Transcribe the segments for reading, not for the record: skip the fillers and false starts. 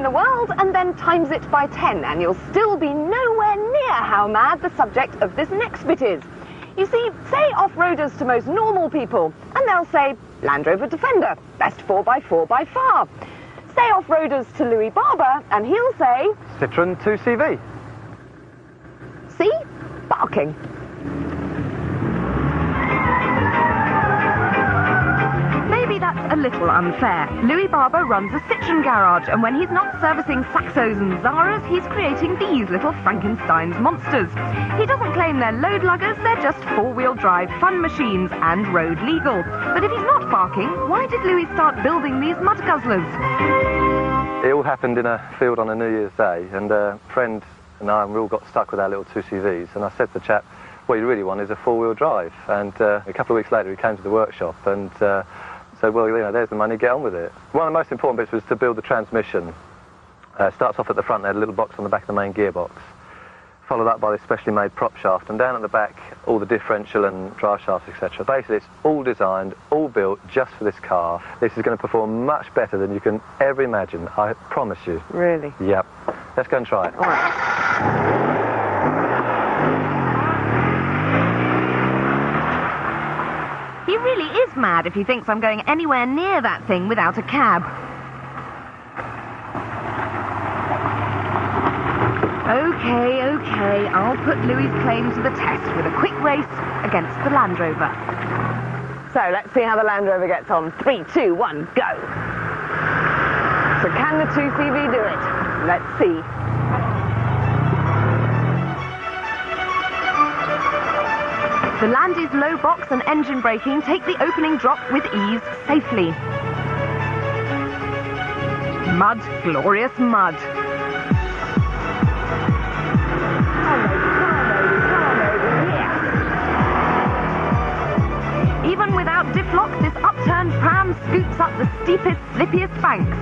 the world and then times it by 10, and you'll still be nowhere near how mad the subject of this next bit is. You see, say off-roaders to most normal people, and they'll say, Land Rover Defender, best 4x4 by far. Say off-roaders to Louis Barber, and he'll say... Citroën 2CV. See? Barking. Maybe that's a little unfair. Louis Barber runs a Citroën garage, and when he's not servicing Saxos and Zaras, he's creating these little Frankenstein's monsters. He doesn't claim they're load luggers, they're just four-wheel drive fun machines and road legal. But if he's not barking, why did Louis start building these mud guzzlers? It all happened in a field on a New Year's Day, and a friend and I all got stuck with our little 2CVs, and I said to the chap, what you really want is a four-wheel drive. And a couple of weeks later he came to the workshop and said, well, you know, there's the money, get on with it. One of the most important bits was to build the transmission. Starts off at the front, there, a little box on the back of the main gearbox, followed up by this specially made prop shaft, and down at the back, all the differential and drive shafts, etc. Basically, it's all designed, all built just for this car. This is going to perform much better than you can ever imagine, I promise you. Really? Yep. Let's go and try it. All right. He really is mad if he thinks I'm going anywhere near that thing without a cab. Okay, I'll put Louis' claim to the test with a quick race against the Land Rover. So, let's see how the Land Rover gets on. 3, 2, 1, go! So can the 2CV do it? Let's see. The Landy's low box and engine braking take the opening drop with ease safely. Mud, glorious mud. Even without diff lock, this upturned pram scoots up the steepest, slippiest banks.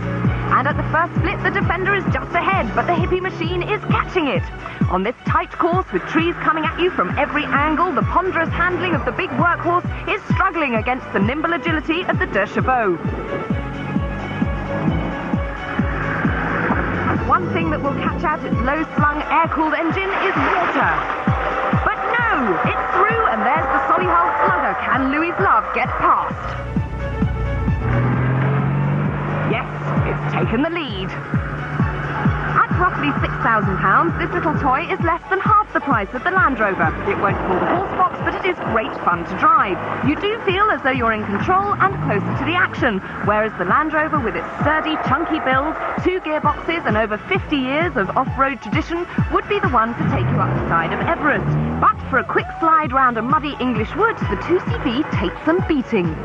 And at the first split, the Defender is just ahead, but the hippie machine is catching it. On this tight course, with trees coming at you from every angle, the ponderous handling of the big workhorse is struggling against the nimble agility of the Deux Chevaux. One thing that will catch out its low-slung, air-cooled engine is water. But no! It's through, and there's the Solihull Slugger. Can Louis' love get past? Yes, it's taken the lead. At roughly £6,000, this little toy is less than half the price of the Land Rover. It won't pull the horse box, but it is great fun to drive. You do feel as though you're in control and closer to the action, whereas the Land Rover, with its sturdy, chunky build, 2 gearboxes and over 50 years of off-road tradition, would be the one to take you up the side of Everest. But for a quick slide round a muddy English wood, the 2CV takes some beating.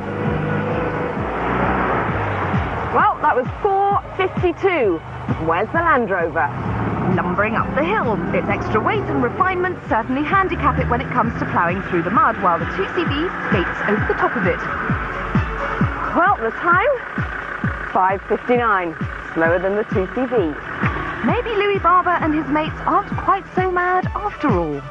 Well, that was 4:52. Where's the Land Rover? Lumbering up the hill. Its extra weight and refinement certainly handicap it when it comes to ploughing through the mud, while the 2CV skates over the top of it. Well, the time? 5:59. Slower than the 2CV. Maybe Louis Barber and his mates aren't quite so mad after all.